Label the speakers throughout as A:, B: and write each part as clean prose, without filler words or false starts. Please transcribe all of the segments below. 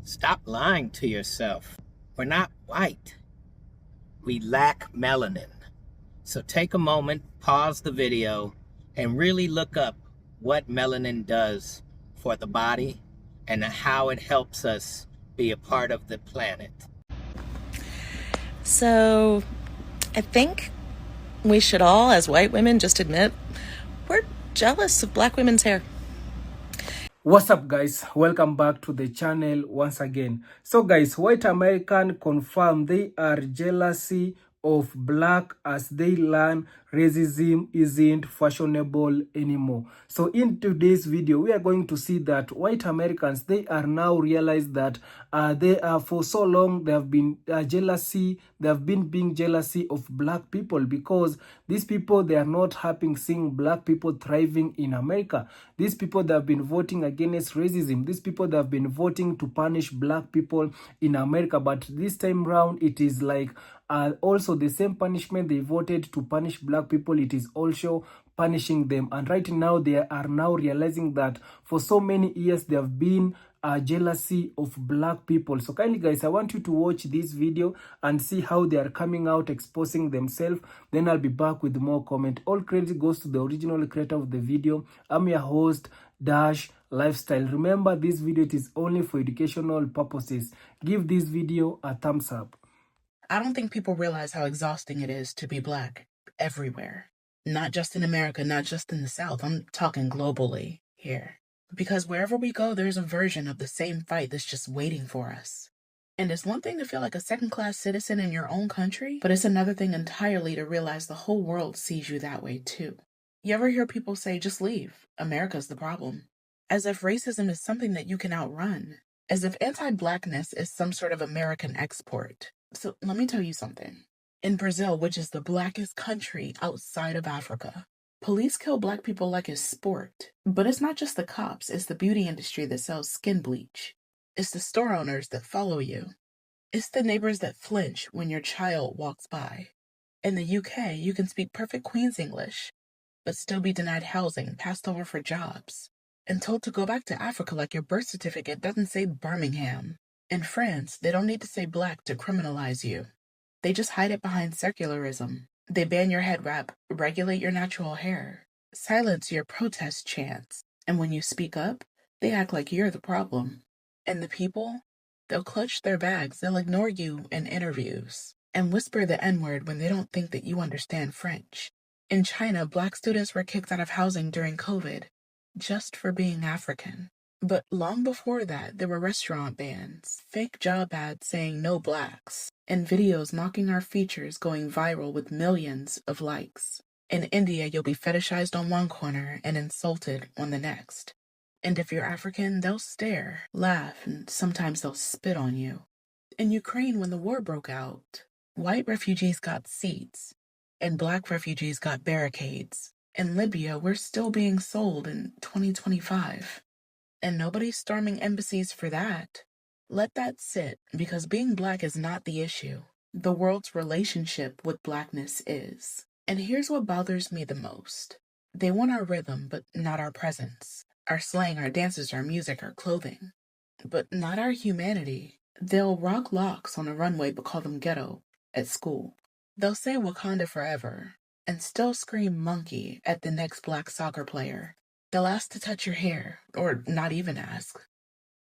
A: Stop lying to yourself. We're not white. We lack melanin. So take a moment, pause the video, and really look up what melanin does for the body and how it helps us be a part of the planet.
B: So I think we should all, as white women, just admit we're jealous of black women's hair.
C: What's up, guys? Welcome back to the channel once again. So guys, white American confirm they are jealousy of black as they learn racism isn't fashionable anymore. So in today's video, we are going to see that white Americans, they are now realized that they are, for so long they have been they have been being jealousy of black people, because these people, they are not happy seeing black people thriving in America. These people that have been voting against racism, these people that have been voting to punish black people in America, but this time round it is like also the same punishment they voted to punish black people, it is also punishing them. And right now they are now realizing that for so many years they have been jealousy of black people. So kindly guys, I want you to watch this video and see how they are coming out exposing themselves. Then I'll be back with more comment. All credit goes to the original creator of the video. I'm your host, Dash Lifestyle. Remember, this video, it is only for educational purposes. Give this video a thumbs up.
D: I don't think people realize how exhausting it is to be black everywhere. Not just in America, not just in the South. I'm talking globally here. Because wherever we go, there's a version of the same fight that's just waiting for us. And it's one thing to feel like a second-class citizen in your own country, but it's another thing entirely to realize the whole world sees you that way too. You ever hear people say, just leave, America's the problem? As if racism is something that you can outrun. As if anti-blackness is some sort of American export. So let me tell you something. In Brazil, which is the blackest country outside of Africa, police kill black people like it's sport. But it's not just the cops, it's the beauty industry that sells skin bleach. It's the store owners that follow you. It's the neighbors that flinch when your child walks by. In the UK, you can speak perfect Queen's English, but still be denied housing, passed over for jobs, and told to go back to Africa like your birth certificate doesn't say Birmingham. In France, they don't need to say black to criminalize you. They just hide it behind secularism. They ban your head wrap, regulate your natural hair, silence your protest chants, and when you speak up, they act like you're the problem. And the people? They'll clutch their bags, they'll ignore you in interviews, and whisper the N-word when they don't think that you understand French. In China, black students were kicked out of housing during COVID, just for being African. But long before that, there were restaurant bans, fake job ads saying no blacks, and videos mocking our features going viral with millions of likes. In India, you'll be fetishized on one corner and insulted on the next. And if you're African, they'll stare, laugh, and sometimes they'll spit on you. In Ukraine, when the war broke out, white refugees got seats, and black refugees got barricades. In Libya, we're still being sold in 2025. And nobody's storming embassies for that. Let that sit, because being black is not the issue. The world's relationship with blackness is. And here's what bothers me the most. They want our rhythm, but not our presence. Our slang, our dances, our music, our clothing. But not our humanity. They'll rock locks on a runway but call them ghetto at school. They'll say Wakanda forever and still scream monkey at the next black soccer player. They'll ask to touch your hair, or not even ask.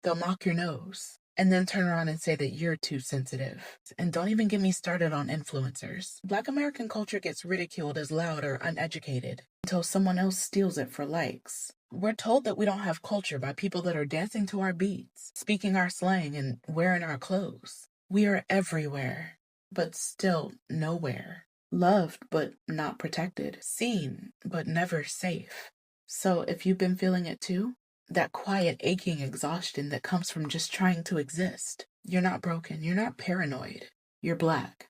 D: They'll mock your nose, and then turn around and say that you're too sensitive. And don't even get me started on influencers. Black American culture gets ridiculed as loud or uneducated until someone else steals it for likes. We're told that we don't have culture by people that are dancing to our beats, speaking our slang, and wearing our clothes. We are everywhere, but still nowhere. Loved, but not protected. Seen, but never safe. So if you've been feeling it too, that quiet aching exhaustion that comes from just trying to exist, you're not broken, you're not paranoid, you're black,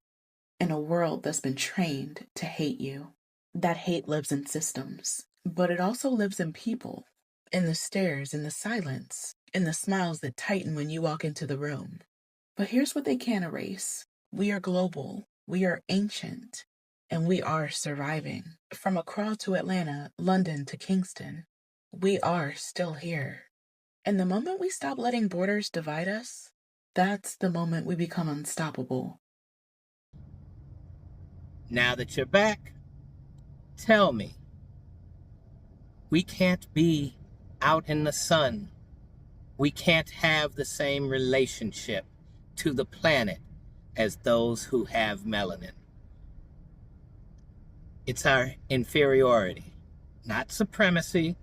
D: in a world that's been trained to hate you. That hate lives in systems, but it also lives in people, in the stares, in the silence, in the smiles that tighten when you walk into the room. But here's what they can't erase. We are global, we are ancient, and we are surviving. From Accra to Atlanta, London to Kingston, we are still here. And the moment we stop letting borders divide us, That's the moment we become unstoppable.
A: Now that you're back, tell me, we can't be out in the sun. We can't have the same relationship to the planet as those who have melanin. It's our inferiority, not supremacy,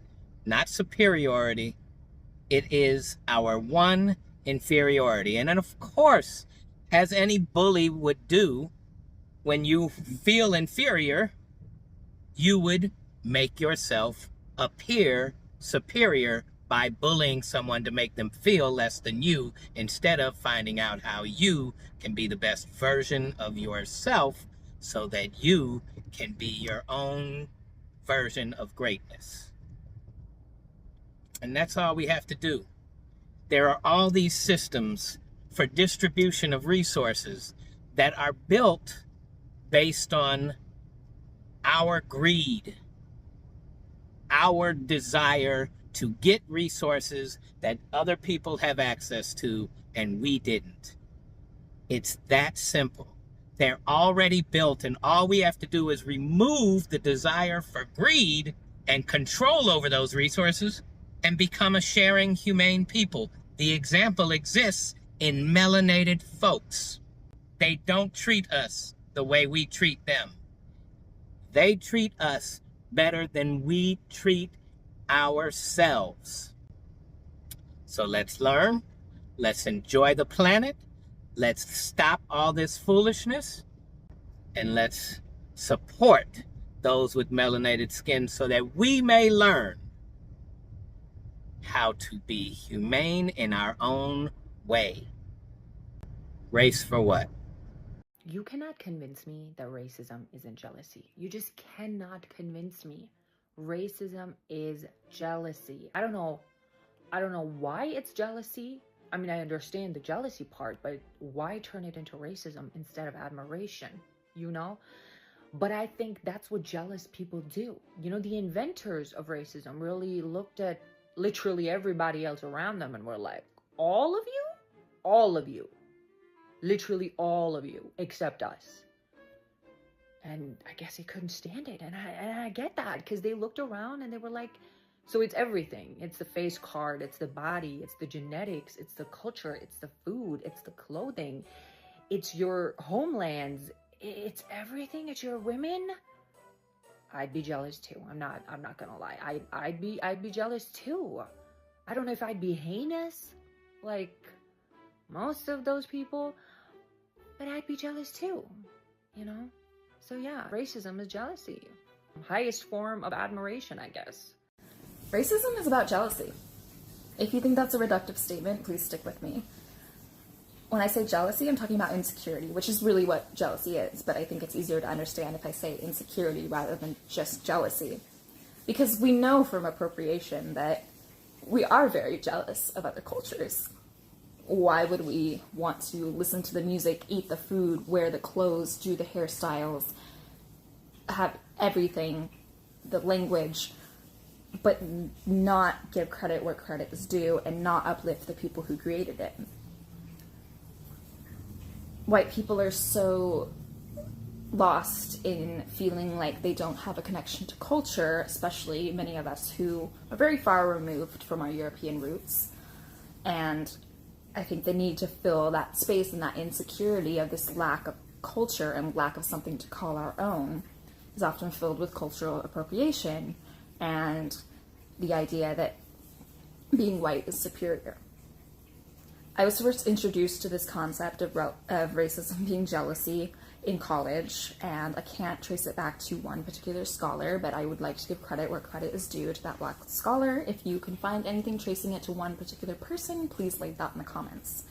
A: not superiority. It is our one inferiority. And then, of course, as any bully would do, when you feel inferior, you would make yourself appear superior by bullying someone to make them feel less than you, instead of finding out how you can be the best version of yourself so that you can be your own version of greatness. And that's all we have to do. There are all these systems for distribution of resources that are built based on our greed, our desire to get resources that other people have access to and we didn't. It's that simple. They're already built, and all we have to do is remove the desire for greed and control over those resources and become a sharing, humane people. The example exists in melanated folks. They don't treat us the way we treat them. They treat us better than we treat ourselves. So let's learn. Let's enjoy the planet. Let's stop all this foolishness. And let's support those with melanated skin so that we may learn how to be humane in our own way. Race for what?
E: You cannot convince me that racism isn't jealousy. You just cannot convince me. Racism is jealousy. I don't know why it's jealousy. I mean, I understand the jealousy part, but why turn it into racism instead of admiration, you know? But I think that's what jealous people do. You know, the inventors of racism really looked at literally everybody else around them and were like, all of you? All of you. Literally all of you, except us. And I guess they couldn't stand it. And I get that, because they looked around and they were like, so it's everything. It's the face card, it's the body, it's the genetics, it's the culture, it's the food, it's the clothing, it's your homelands, it's everything, it's your women. I'd be jealous too. I'm not gonna lie. I'd be jealous too. I don't know if I'd be heinous like most of those people, but I'd be jealous too, you know? So yeah, racism is jealousy. Highest form of admiration, I guess.
F: Racism is about jealousy. If you think that's a reductive statement, please stick with me. When I say jealousy, I'm talking about insecurity, which is really what jealousy is, but I think it's easier to understand if I say insecurity rather than just jealousy. Because we know from appropriation that we are very jealous of other cultures. Why would we want to listen to the music, eat the food, wear the clothes, do the hairstyles, have everything, the language, but not give credit where credit is due and not uplift the people who created it? White people are so lost in feeling like they don't have a connection to culture, especially many of us who are very far removed from our European roots. And I think the need to fill that space and that insecurity of this lack of culture and lack of something to call our own is often filled with cultural appropriation and the idea that being white is superior. I was first introduced to this concept of racism being jealousy in college, and I can't trace it back to one particular scholar, but I would like to give credit where credit is due to that Black scholar. If you can find anything tracing it to one particular person, please leave that in the comments.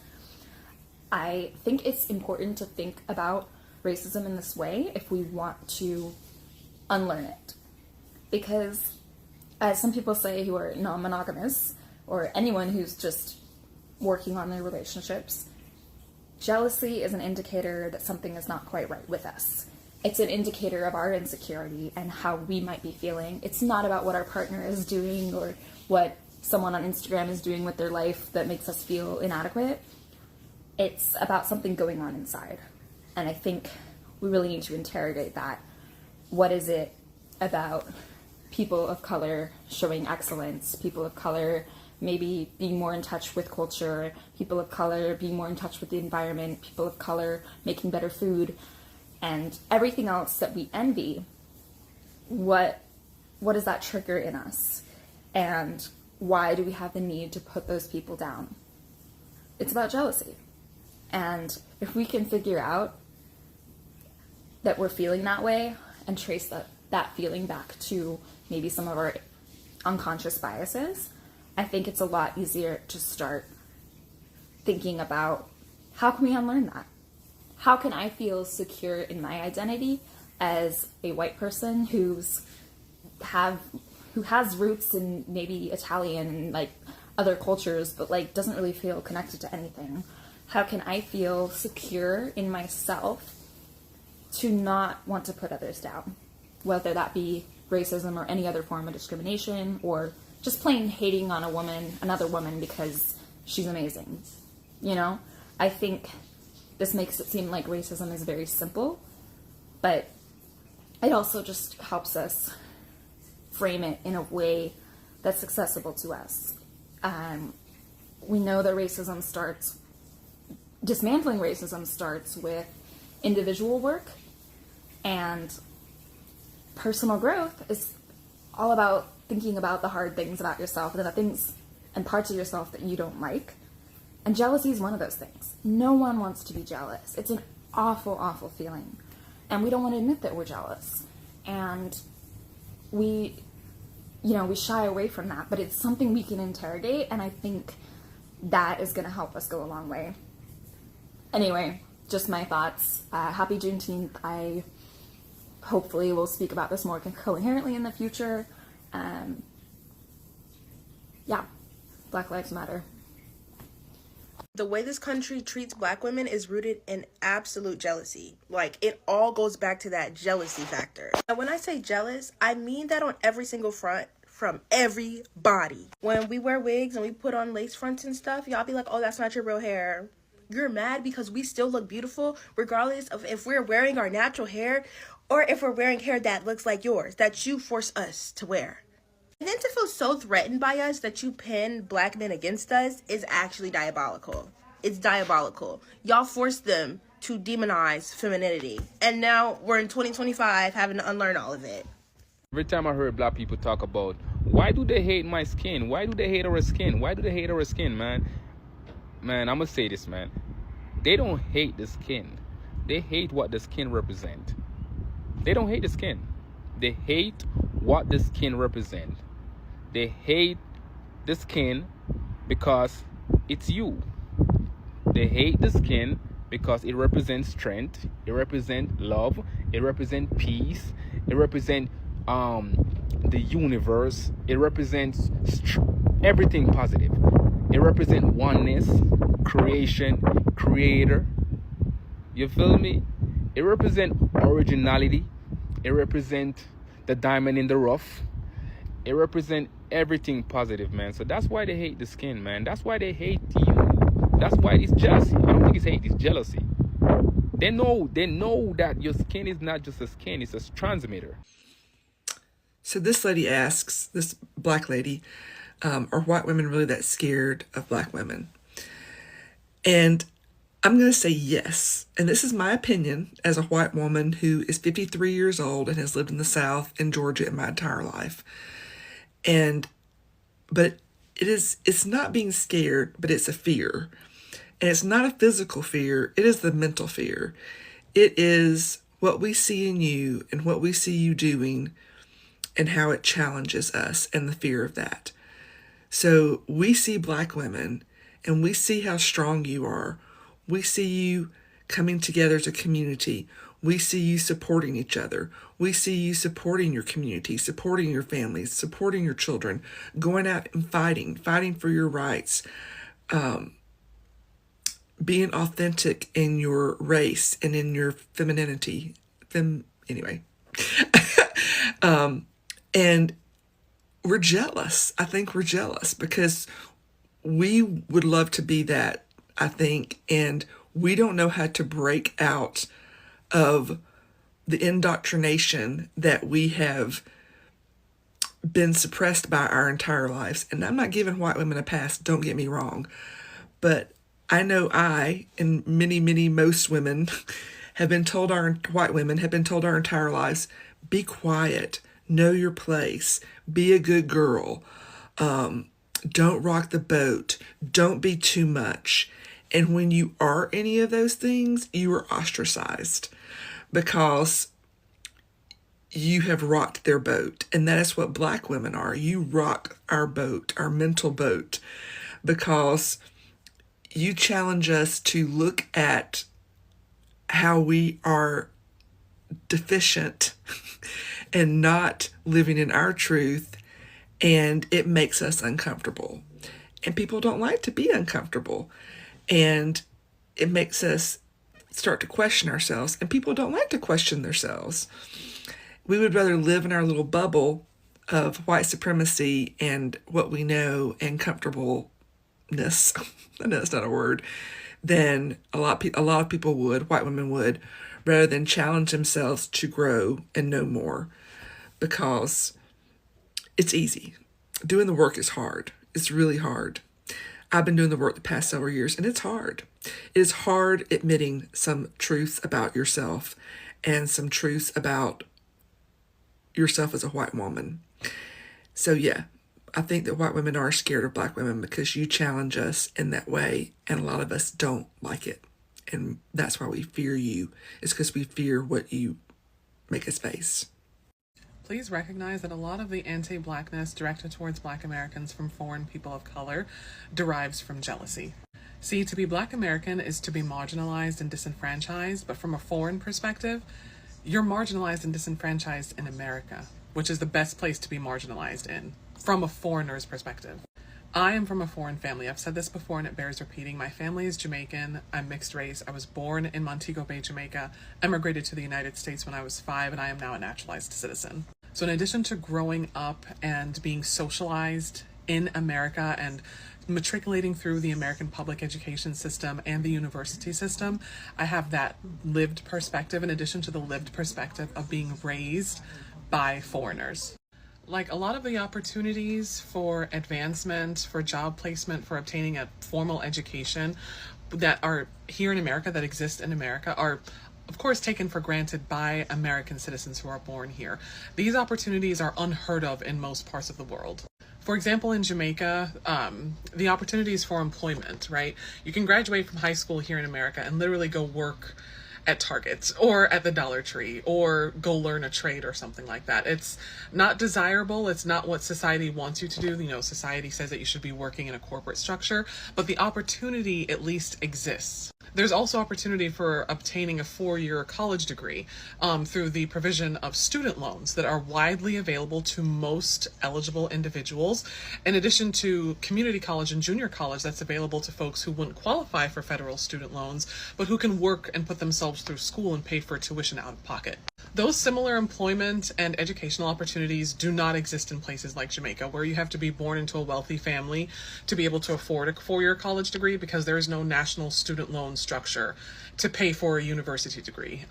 F: I think it's important to think about racism in this way if we want to unlearn it. Because, as some people say who are non-monogamous, or anyone who's just working on their relationships, jealousy is an indicator that something is not quite right with us. It's an indicator of our insecurity and how we might be feeling. It's not about what our partner is doing or what someone on Instagram is doing with their life that makes us feel inadequate. It's about something going on inside. And I think we really need to interrogate that. What is it about people of color showing excellence, people of color maybe being more in touch with culture, people of color being more in touch with the environment, people of color making better food, and everything else that we envy? What does that trigger in us? And why do we have the need to put those people down? It's about jealousy. And if we can figure out that we're feeling that way and trace that feeling back to maybe some of our unconscious biases, I think it's a lot easier to start thinking about, how can we unlearn that? How can I feel secure in my identity as a white person who has roots in maybe Italian and like other cultures, but like doesn't really feel connected to anything? How can I feel secure in myself to not want to put others down, whether that be racism or any other form of discrimination, or just plain hating on another woman because she's amazing? You know, I think this makes it seem like racism is very simple, but it also just helps us frame it in a way that's accessible to us. We know that dismantling racism starts with individual work, and personal growth is all about thinking about the hard things about yourself and the things and parts of yourself that you don't like. And jealousy is one of those things. No one wants to be jealous. It's an awful, awful feeling. And we don't want to admit that we're jealous. And we shy away from that, but it's something we can interrogate, and I think that is going to help us go a long way. Anyway, just my thoughts. Happy Juneteenth. I hopefully will speak about this more coherently in the future. Yeah, Black Lives Matter.
G: The way this country treats Black women is rooted in absolute jealousy. Like, it all goes back to that jealousy factor. And when I say jealous, I mean that on every single front, from everybody. When we wear wigs and we put on lace fronts and stuff, y'all be like, oh, that's not your real hair. You're mad because we still look beautiful, regardless of if we're wearing our natural hair or if we're wearing hair that looks like yours, that you force us to wear. And then to feel so threatened by us that you pin Black men against us is actually diabolical. It's diabolical. Y'all forced them to demonize femininity. And now we're in 2025 having to unlearn all of it.
H: Every time I heard Black people talk about, why do they hate my skin? Why do they hate our skin? Why do they hate our skin, man? Man, I'm going to say this, man. They don't hate the skin. They hate what the skin represents. They don't hate the skin. They hate what the skin represents. They hate the skin because it's you. They hate the skin because it represents strength. It represents love. It represents peace. It represents the universe. It represents everything positive. It represents oneness, creation, creator. You feel me? It represents originality. It represents the diamond in the rough. It represents everything positive, man. So that's why they hate the skin, man. That's why they hate you. That's why it's jealousy. I don't think it's hate, it's jealousy. They know that your skin is not just a skin, it's a transmitter.
I: So this lady asks, this Black lady, are white women really that scared of Black women? And I'm going to say yes. And this is my opinion as a white woman who is 53 years old and has lived in the South in Georgia in my entire life. But it's not being scared, but it's a fear. And it's not a physical fear. It is the mental fear. It is what we see in you and what we see you doing and how it challenges us and the fear of that. So we see Black women and we see how strong you are. We see you coming together as a community. We see you supporting each other. We see you supporting your community, supporting your families, supporting your children, going out and fighting for your rights, being authentic in your race and in your femininity. Anyway. And we're jealous. I think we're jealous because we would love to be that I think, and we don't know how to break out of the indoctrination that we have been suppressed by our entire lives. And I'm not giving white women a pass, don't get me wrong, but I know I, and most women, white women have been told our entire lives, be quiet, know your place, be a good girl, don't rock the boat, don't be too much. And when you are any of those things, you are ostracized because you have rocked their boat. And that is what Black women are. You rock our boat, our mental boat, because you challenge us to look at how we are deficient and not living in our truth, and it makes us uncomfortable. And people don't like to be uncomfortable. And it makes us start to question ourselves, and people don't like to question themselves. We would rather live in our little bubble of white supremacy and what we know and comfortableness. I know that's not a word. Than a lot of people would, white women would, rather than challenge themselves to grow and know more, because it's easy. Doing the work is hard. It's really hard. I've been doing the work the past several years, and it's hard. It is hard admitting some truths about yourself and some truths about yourself as a white woman. So yeah, I think that white women are scared of Black women because you challenge us in that way, and a lot of us don't like it. And that's why we fear you. It's because we fear what you make us face.
J: Please recognize that a lot of the anti-blackness directed towards Black Americans from foreign people of color derives from jealousy. See, to be Black American is to be marginalized and disenfranchised, but from a foreign perspective, you're marginalized and disenfranchised in America, which is the best place to be marginalized in, from a foreigner's perspective. I am from a foreign family. I've said this before and it bears repeating. My family is Jamaican. I'm mixed race. I was born in Montego Bay, Jamaica, emigrated to the United States when I was 5, and I am now a naturalized citizen. So in addition to growing up and being socialized in America and matriculating through the American public education system and the university system, I have that lived perspective in addition to the lived perspective of being raised by foreigners. Like a lot of the opportunities for advancement, for job placement, for obtaining a formal education that are here in America, that exist in America, are of course taken for granted by American citizens who are born here. These opportunities are unheard of in most parts of the world. For example, in Jamaica, the opportunities for employment, right? You can graduate from high school here in America and literally go work at Target or at the Dollar Tree or go learn a trade or something like that. It's not desirable. It's not what society wants you to do. You know, society says that you should be working in a corporate structure, but the opportunity at least exists. There's also opportunity for obtaining a 4-year college degree through the provision of student loans that are widely available to most eligible individuals, in addition to community college and junior college that's available to folks who wouldn't qualify for federal student loans, but who can work and put themselves through school and pay for tuition out of pocket. Those similar employment and educational opportunities do not exist in places like Jamaica, where you have to be born into a wealthy family to be able to afford a 4-year college degree, because there is no national student loan structure to pay for a university degree.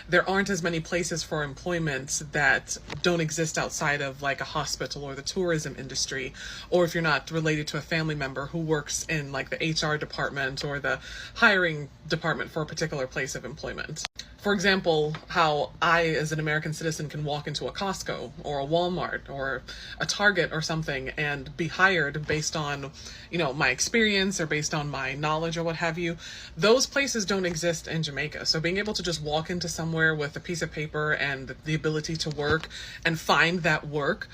J: There aren't as many places for employment that don't exist outside of like a hospital or the tourism industry, or if you're not related to a family member who works in like the HR department or the hiring department for a particular place of employment. For example, how I, as an American citizen, can walk into a Costco or a Walmart or a Target or something and be hired based on, you know, my experience or based on my knowledge or what have you. Those places don't exist in Jamaica. So being able to just walk into somewhere with a piece of paper and the ability to work and find that work,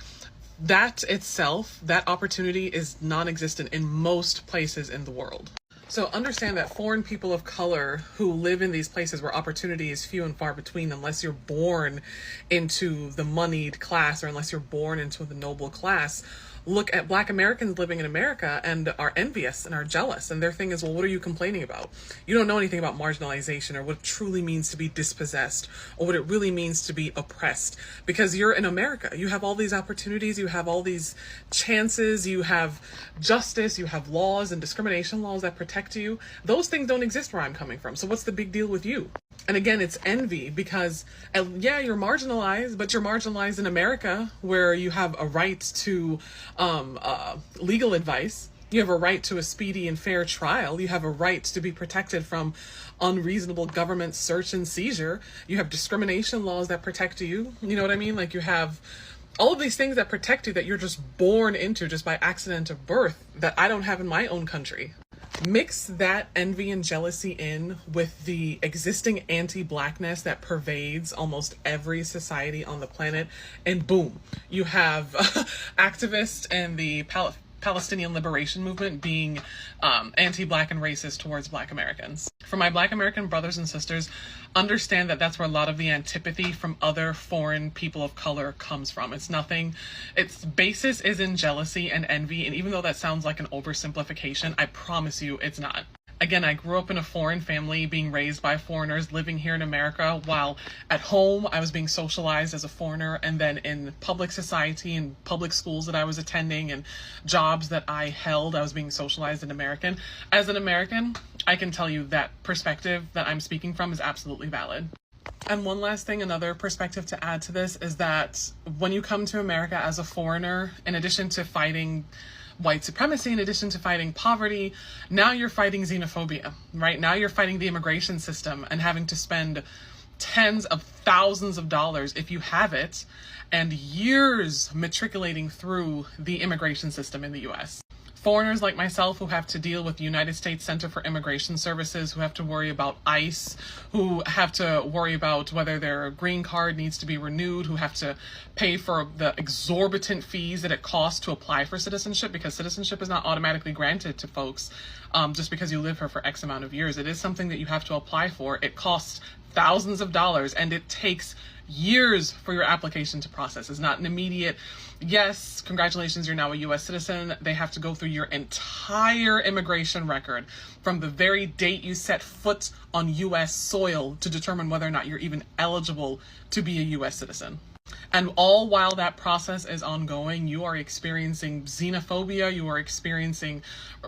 J: that itself, that opportunity is non-existent in most places in the world. So understand that foreign people of color who live in these places where opportunity is few and far between, unless you're born into the moneyed class or unless you're born into the noble class, look at Black Americans living in America and are envious and are jealous. And their thing is, well, what are you complaining about? You don't know anything about marginalization or what it truly means to be dispossessed or what it really means to be oppressed, because you're in America. You have all these opportunities, you have all these chances, you have justice, you have laws and discrimination laws that protect you. Those things don't exist where I'm coming from. So what's the big deal with you? And again, it's envy because, yeah, you're marginalized, but you're marginalized in America where you have a right to legal advice. You have a right to a speedy and fair trial. You have a right to be protected from unreasonable government search and seizure. You have discrimination laws that protect you. You know what I mean? Like, you have all of these things that protect you that you're just born into just by accident of birth that I don't have in my own country. Mix that envy and jealousy in with the existing anti-blackness that pervades almost every society on the planet, and boom, you have activists and the Palestinian liberation movement being anti-Black and racist towards Black Americans. For my Black American brothers and sisters, understand that that's where a lot of the antipathy from other foreign people of color comes from. It's nothing, its basis is in jealousy and envy, and even though that sounds like an oversimplification, I promise you it's not. Again, I grew up in a foreign family, being raised by foreigners, living here in America, while at home I was being socialized as a foreigner, and then in public society and public schools that I was attending and jobs that I held, I was being socialized in American. As an American, I can tell you that perspective that I'm speaking from is absolutely valid. And one last thing, another perspective to add to this is that when you come to America as a foreigner, in addition to fighting white supremacy, in addition to fighting poverty, now you're fighting xenophobia, right? Now you're fighting the immigration system and having to spend tens of thousands of dollars, if you have it, and years matriculating through the immigration system in the US. Foreigners like myself who have to deal with the United States Center for Immigration Services, who have to worry about ICE, who have to worry about whether their green card needs to be renewed, who have to pay for the exorbitant fees that it costs to apply for citizenship, because citizenship is not automatically granted to folks just because you live here for X amount of years. It is something that you have to apply for. It costs thousands of dollars, and it takes years for your application to process. It's not an immediate, yes, congratulations, you're now a US citizen. They have to go through your entire immigration record from the very date you set foot on US soil to determine whether or not you're even eligible to be a US citizen. And all while that process is ongoing, you are experiencing xenophobia, you are experiencing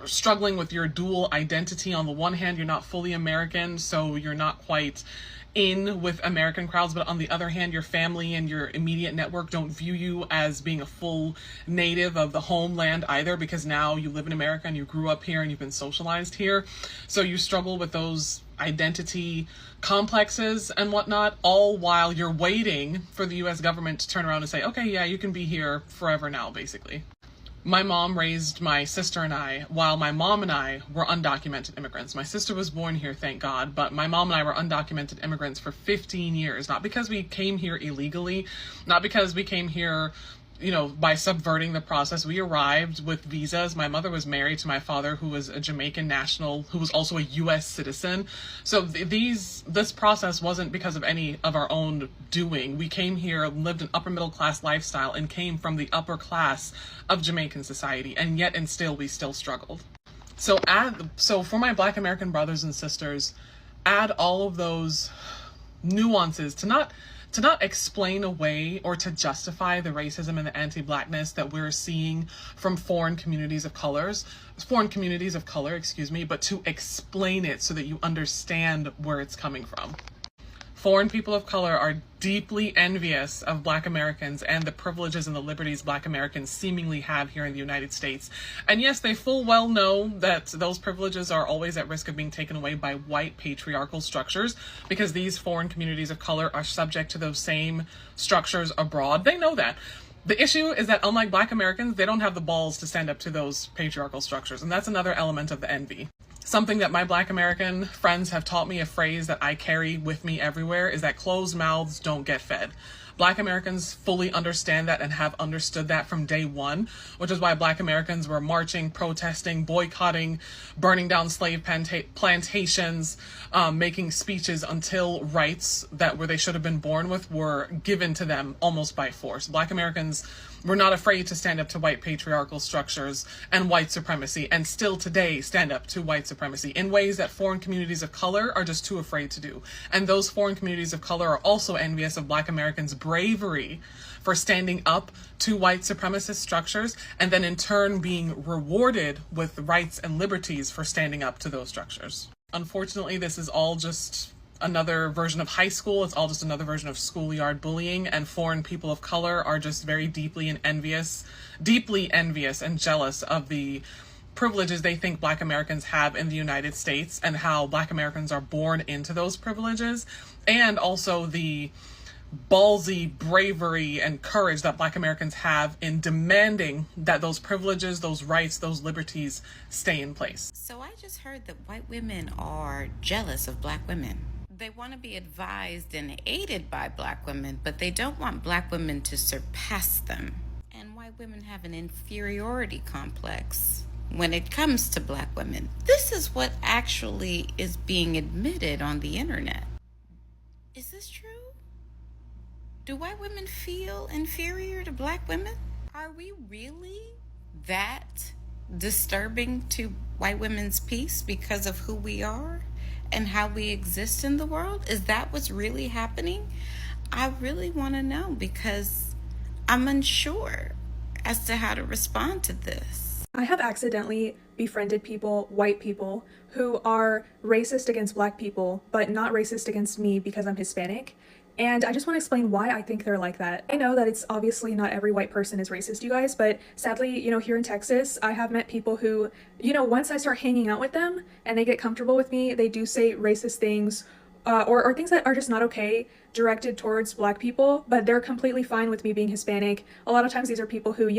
J: struggling with your dual identity. On the one hand, you're not fully American, so you're not quite in with American crowds, but on the other hand, your family and your immediate network don't view you as being a full native of the homeland either, because now you live in America and you grew up here and you've been socialized here. So you struggle with those identity complexes and whatnot, all while you're waiting for the US government to turn around and say, okay, yeah, you can be here forever now, basically. My mom raised my sister and I while my mom and I were undocumented immigrants. My sister was born here, thank God, but my mom and I were undocumented immigrants for 15 years. Not because we came here illegally, not because we came here, you know, by subverting the process. We arrived with visas. My mother was married to my father, who was a Jamaican national, who was also a U.S. citizen. So this process wasn't because of any of our own doing. We came here, lived an upper middle class lifestyle, and came from the upper class of Jamaican society, and yet and still we still struggled. So for my Black American brothers and sisters, add all of those nuances to not explain away or to justify the racism and the anti-blackness that we're seeing from foreign communities of color, but to explain it so that you understand where it's coming from. Foreign people of color are deeply envious of Black Americans and the privileges and the liberties Black Americans seemingly have here in the United States. And yes, they full well know that those privileges are always at risk of being taken away by white patriarchal structures, because these foreign communities of color are subject to those same structures abroad. They know that. The issue is that unlike Black Americans, they don't have the balls to stand up to those patriarchal structures. And that's another element of the envy. Something that my Black American friends have taught me, a phrase that I carry with me everywhere, is that closed mouths don't get fed. Black Americans fully understand that and have understood that from day one, which is why Black Americans were marching, protesting, boycotting, burning down slave plantations, making speeches until rights that where they should have been born with were given to them almost by force. Black Americans We're not afraid to stand up to white patriarchal structures and white supremacy, and still today stand up to white supremacy in ways that foreign communities of color are just too afraid to do. And those foreign communities of color are also envious of Black Americans' bravery for standing up to white supremacist structures, and then in turn being rewarded with rights and liberties for standing up to those structures. Unfortunately, this is all just another version of high school. It's all just another version of schoolyard bullying, and foreign people of color are just very deeply envious and jealous of the privileges they think Black Americans have in the United States, and how Black Americans are born into those privileges, and also the ballsy bravery and courage that Black Americans have in demanding that those privileges, those rights, those liberties stay in place.
K: So I just heard that white women are jealous of Black women. They want to be advised and aided by Black women, but they don't want Black women to surpass them. And white women have an inferiority complex when it comes to Black women. This is what actually is being admitted on the internet. Is this true? Do white women feel inferior to Black women? Are we really that disturbing to white women's peace because of who we are and how we exist in the world? Is that what's really happening? I really want to know, because I'm unsure as to how to respond to this.
L: I have accidentally befriended people, white people, who are racist against Black people, but not racist against me because I'm Hispanic. And I just want to explain why I think they're like that. I know that it's obviously not every white person is racist, you guys, but sadly, here in Texas, I have met people who, once I start hanging out with them and they get comfortable with me, they do say racist things or things that are just not okay directed towards Black people, but they're completely fine with me being Hispanic. A lot of times these are people who,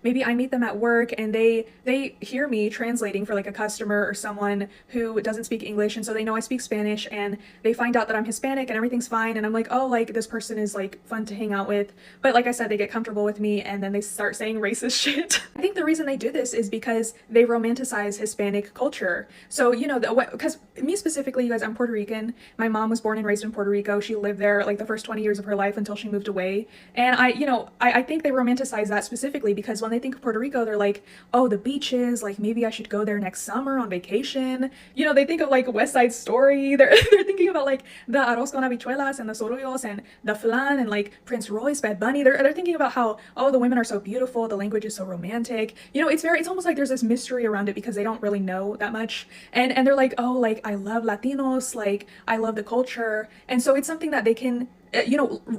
L: maybe I meet them at work and they hear me translating for like a customer or someone who doesn't speak English, and so they know I speak Spanish, and they find out that I'm Hispanic and everything's fine, and I'm like, oh, like this person is like fun to hang out with. But like I said, they get comfortable with me and then they start saying racist shit. I think the reason they do this is because they romanticize Hispanic culture. So, because me specifically, you guys, I'm Puerto Rican. My mom was born and raised in Puerto Rico. She lived there like the first 20 years of her life until she moved away. And I think they romanticize that specifically because when they think of Puerto Rico, they're like, oh, the beaches, like maybe I should go there next summer on vacation. They think of like West Side Story. They're thinking about like the arroz con habichuelas and the sorullos and the flan and like Prince Royce, Bad Bunny. They're thinking about how, oh, the women are so beautiful, the language is so romantic. It's almost like there's this mystery around it because they don't really know that much. And they're like, oh, like I love Latinos, like I love the culture. And so it's something that they can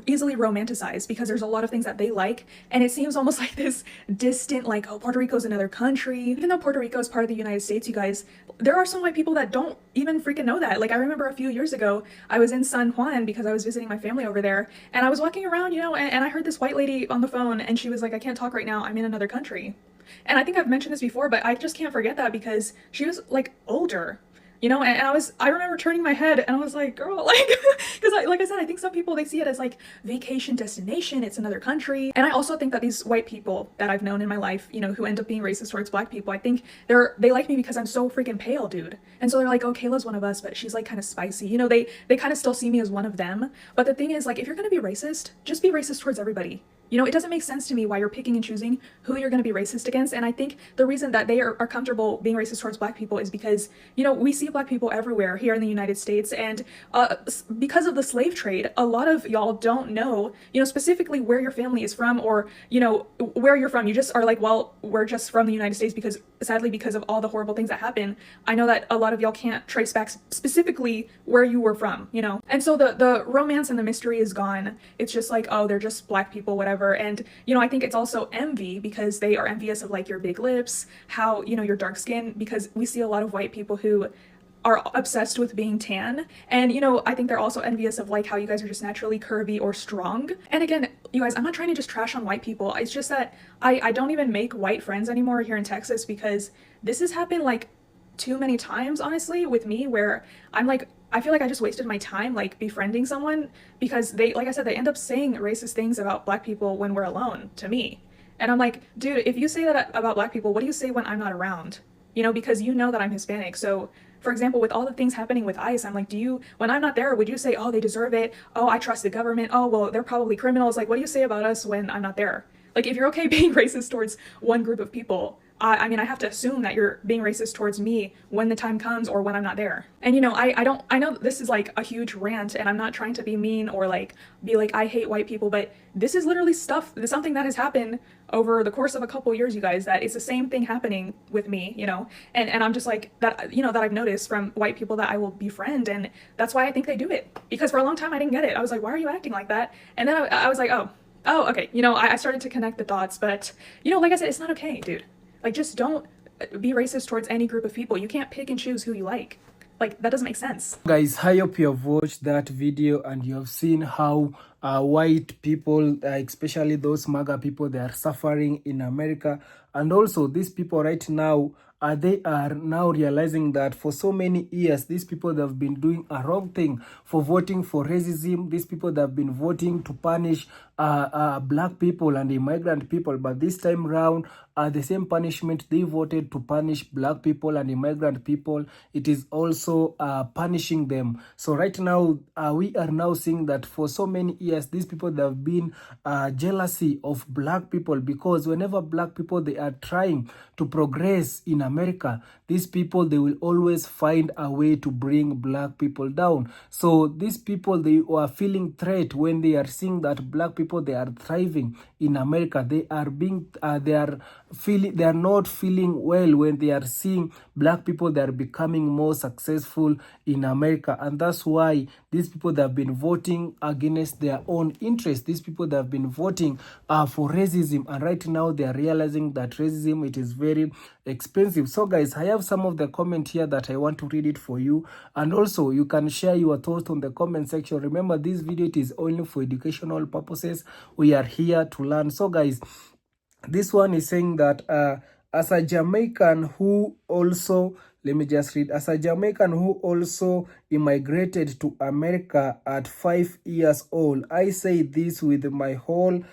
L: easily romanticize because there's a lot of things that they like, and it seems almost like this distant, like, oh, Puerto Rico's another country. Even though Puerto Rico is part of the United States, you guys, there are some white people that don't even freaking know that. Like, I remember a few years ago, I was in San Juan because I was visiting my family over there, and I was walking around, and I heard this white lady on the phone, and she was like, I can't talk right now, I'm in another country. And I think I've mentioned this before, but I just can't forget that because she was like older. And I remember turning my head and I was like, girl, like, because like I said, I think some people, they see it as like vacation destination, it's another country. And I also think that these white people that I've known in my life, who end up being racist towards Black people, I think they like me because I'm so freaking pale, dude. And so they're like, oh, Kayla's one of us, but she's like kind of spicy. They kind of still see me as one of them. But the thing is, like, if you're going to be racist, just be racist towards everybody. It doesn't make sense to me why you're picking and choosing who you're going to be racist against. And I think the reason that they are comfortable being racist towards Black people is because, we see Black people everywhere here in the United States. And because of the slave trade, a lot of y'all don't know, specifically where your family is from or, where you're from. You just are like, well, we're just from the United States because sadly, because of all the horrible things that happen, I know that a lot of y'all can't trace back specifically where you were from, And so the romance and the mystery is gone. It's just like, oh, they're just Black people, whatever. And, I think it's also envy because they are envious of like your big lips, how, your dark skin, because we see a lot of white people who are obsessed with being tan. And, I think they're also envious of like how you guys are just naturally curvy or strong. And again, you guys, I'm not trying to just trash on white people. It's just that I don't even make white friends anymore here in Texas because this has happened like too many times, honestly, with me, where I'm like, I feel like I just wasted my time like befriending someone because they, like I said, they end up saying racist things about Black people when we're alone to me. And I'm like, dude, if you say that about Black people, what do you say when I'm not around? Because that I'm Hispanic. So for example, with all the things happening with ICE, I'm like, when I'm not there, would you say, oh, they deserve it? Oh, I trust the government. Oh, well, they're probably criminals. Like, what do you say about us when I'm not there? Like, if you're okay being racist towards one group of people, I mean, I have to assume that you're being racist towards me when the time comes or when I'm not there. And you know, I know this is like a huge rant, and I'm not trying to be mean or like be like I hate white people, but this is literally something that has happened over the course of a couple years, you guys. That it's the same thing happening with me, you know. And I'm just like that, you know, that I've noticed from white people that I will befriend, and that's why I think they do it. Because for a long time I didn't get it. I was like, why are you acting like that? And then I was like, oh, okay. You know, I started to connect the dots, but you know, like I said, it's not okay, dude. Like, just don't be racist towards any group of people. You can't pick and choose who you like. Like, that doesn't make sense.
C: Guys, I hope you have watched that video and you have seen how white people, especially those MAGA people, they are suffering in America. And also these people right now, they are now realizing that for so many years, these people that have been doing a wrong thing for voting for racism, these people that have been voting to punish black people and immigrant people, but this time round, the same punishment they voted to punish black people and immigrant people, it is also punishing them. So right now, we are now seeing that for so many years, these people that have been jealousy of black people, because whenever black people, they are trying to progress in America, these people, they will always find a way to bring black people down. So these people, they are feeling threat when they are seeing that black people, they are thriving in America. They are being they are not feeling well when they are seeing black people that are becoming more successful in America. And that's why these people that have been voting against their own interests, these people that have been voting for racism, and right now they are realizing that racism, it is very expensive. So guys, I have some of the comment here that I want to read it for you, and also you can share your thoughts on the comment section. Remember, this video, it is only for educational purposes. We are here to learn. So guys, this one is saying that as a Jamaican who also, let me just read, as a Jamaican who also immigrated to America at 5 years old, I say this with my whole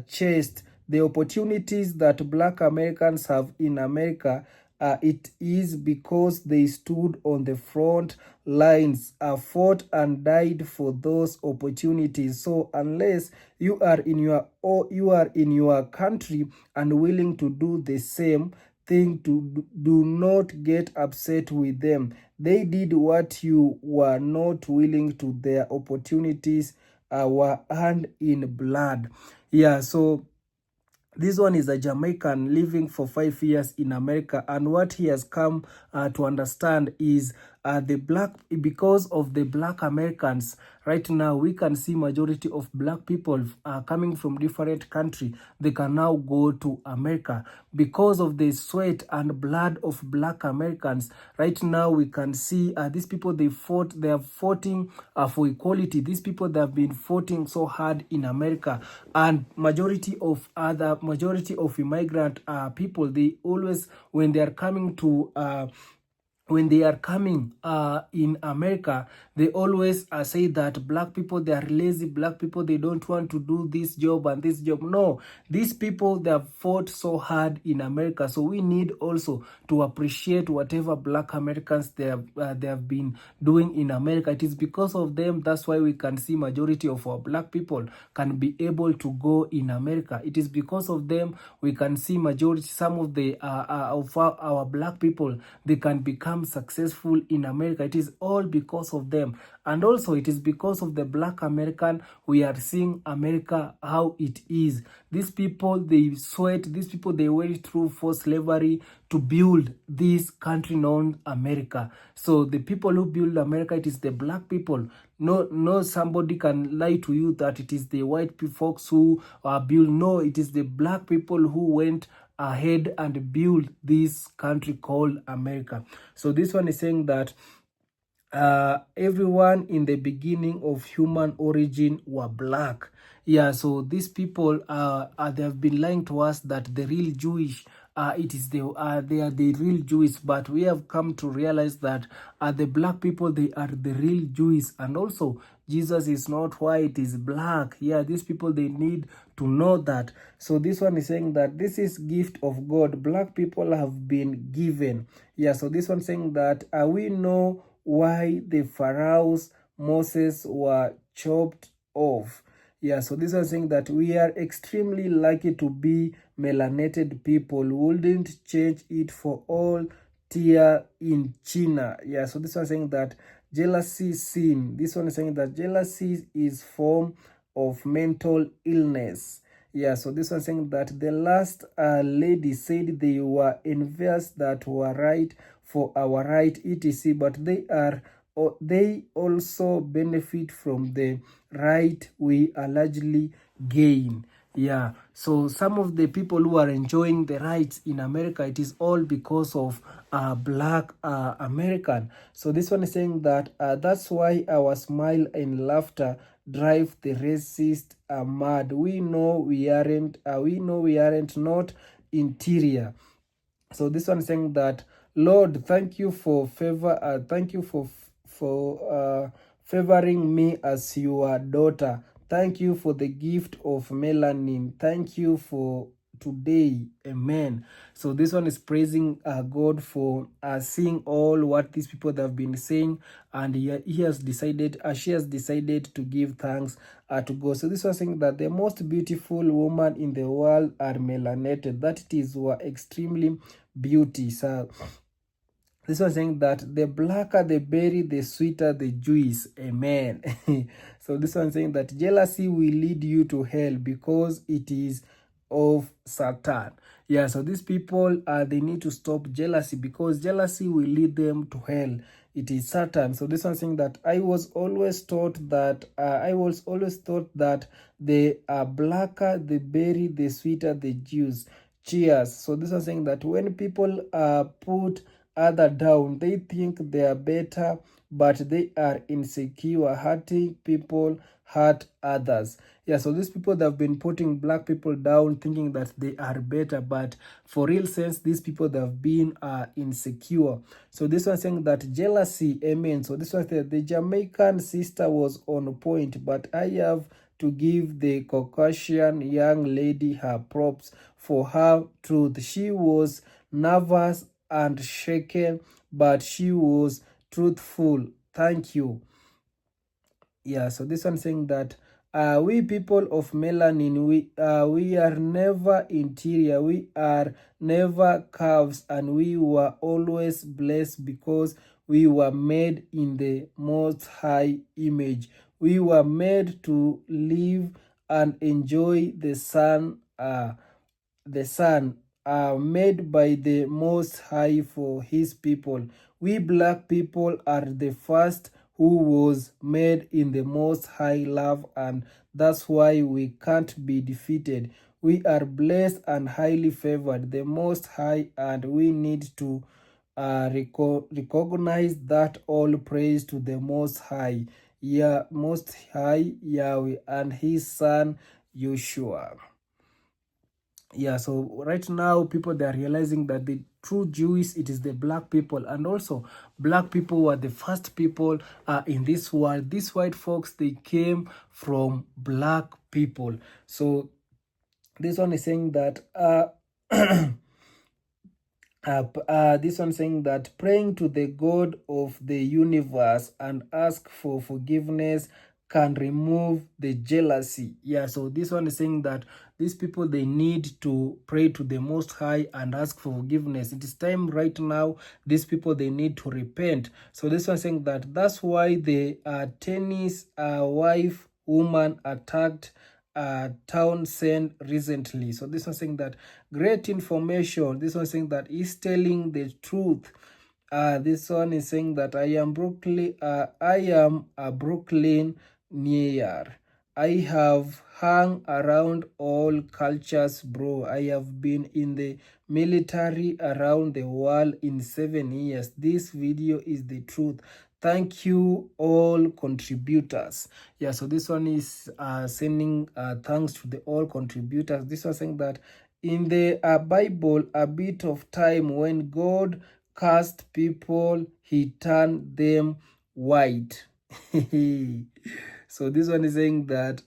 C: chest. The opportunities that Black Americans have in America, it is because they stood on the front lines, fought and died for those opportunities. So unless you are in your country and willing to do the same thing, to do not get upset with them. They did what you were not willing to. Their opportunities were earned in blood. Yeah, so this one is a Jamaican living for 5 years in America, and what he has come to understand is because of the Black Americans, right now we can see majority of Black people coming from different country. They can now go to America because of the sweat and blood of Black Americans. Right now we can see these people, they are fighting for equality. These people, they have been fighting so hard in America, and majority of immigrant people, they always, when they are coming to in America, they always say that Black people, they are lazy. Black people, they don't want to do this job and this job. No, these people, they have fought so hard in America. So we need also to appreciate whatever Black Americans they have been doing in America. It is because of them. That's why we can see majority of our Black people can be able to go in America. It is because of them we can see majority, some of the of our Black people, they can become successful in America. It is all because of them. And also it is because of the Black American we are seeing America how it is. These people, they sweat. These people, they went through forced slavery to build this country known America. So the people who build America, it is the Black people. No, somebody can lie to you that it is the white folks who build. No, it is the Black people who went ahead and build this country called America. So this one is saying that everyone in the beginning of human origin were Black. Yeah, so these people they have been lying to us that the real Jewish, they are the real Jews, but we have come to realize that the Black people, they are the real Jews. And also Jesus is not white, is Black. Yeah, these people, they need to know that. So this one is saying that this is gift of God. Black people have been given. Yeah, so this one saying that we know why the Pharaoh's Moses were chopped off. Yeah, so this was saying that we are extremely lucky to be melanated people. Wouldn't change it for all tear in China. Yeah, so this one saying that jealousy sin. This one is saying that jealousy is form of mental illness. Yeah, so this one saying that the last lady said they were envious that were right for our right, etc. But they also benefit from the right we largely gain. Yeah, so some of the people who are enjoying the rights in America, it is all because of black American. So this one is saying that that's why our smile and laughter drive the racist mad. We know we aren't. Not interior. So this one is saying that, Lord, thank you for favor. Thank you for favoring me as your daughter. Thank you for the gift of melanin. Thank you for today. Amen. So this one is praising God for seeing all what these people have been saying, and he has decided, she has decided to give thanks to God. So this was saying that the most beautiful woman in the world are melanated. That it is were extremely beauty. So this was saying that the blacker the berry, the sweeter the juice. Amen. So this one saying that jealousy will lead you to hell because it is of Satan. Yeah, so these people they need to stop jealousy because jealousy will lead them to hell. It is Satan. So this one saying that I was always taught that the blacker the berry, the sweeter the juice. Cheers. So this one saying that when people put other down, they think they are better, but they are insecure. Hurting people hurt others. Yeah, so these people that have been putting black people down, thinking that they are better, but for real sense, these people that have been insecure. So this one saying that jealousy, amen. So this one said the Jamaican sister was on point, but I have to give the Caucasian young lady her props for her truth. She was nervous and shaken, but she was truthful. Thank you. Yeah, so this one saying that we people of melanin, we are never interior, we are never curves, and we were always blessed because we were made in the most high image. We were made to live and enjoy the sun, made by the Most High for his people. We black people are the first who was made in the Most High love, and that's why we can't be defeated. We are blessed and highly favored, the Most High, and we need to recognize that. All praise to the Most High, Most High Yahweh, and his Son Yeshua. Yeah, so right now people, they are realizing that the true Jews, it is the black people, and also black people were the first people in this world. These white folks, they came from black people. So this one is saying that this one saying that praying to the God of the universe and ask for forgiveness can remove the jealousy. Yeah, so this one is saying that these people, they need to pray to the Most High and ask for forgiveness. It is time right now. These people, they need to repent. So this one saying that that's why the tennis wife woman attacked Townsend recently. So this one saying that great information. This one saying that is telling the truth. This one is saying that I am a Brooklyn near. I have hung around all cultures, bro. I have been in the military around the world in 7 years. This video is the truth. Thank you all contributors. Yeah, so this one is sending thanks to the all contributors. This one saying that in the Bible, a bit of time when God cast people, he turned them white. So this one is saying that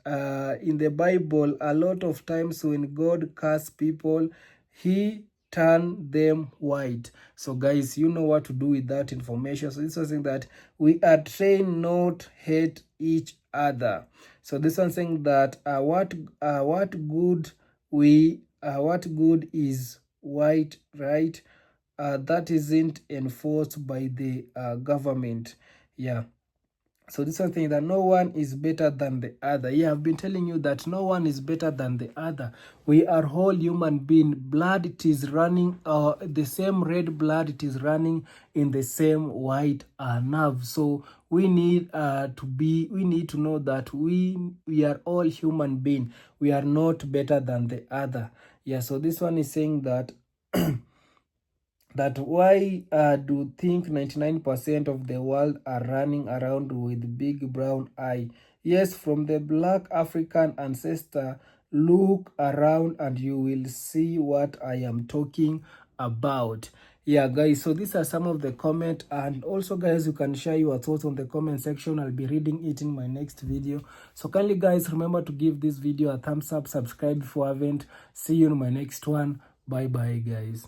C: in the Bible, a lot of times when God casts people, he turn them white. So guys, you know what to do with that information. So this was saying that we are trained not hate each other. So this one saying that what good is white right that isn't enforced by the government. Yeah. So this one thing that no one is better than the other. Yeah, I've been telling you that no one is better than the other. We are whole human being. Blood, it is running, the same red blood, it is running in the same white nerve. So we need we need to know that we are all human being. We are not better than the other. Yeah, so this one is saying that that why do you think 99% of the world are running around with big brown eye? Yes, from the black African ancestor, look around and you will see what I am talking about. Yeah, guys, so these are some of the comment, and also guys, you can share your thoughts on the comment section. I'll be reading it in my next video. So kindly guys, remember to give this video a thumbs up, subscribe if you haven't. See you in my next one. Bye bye guys.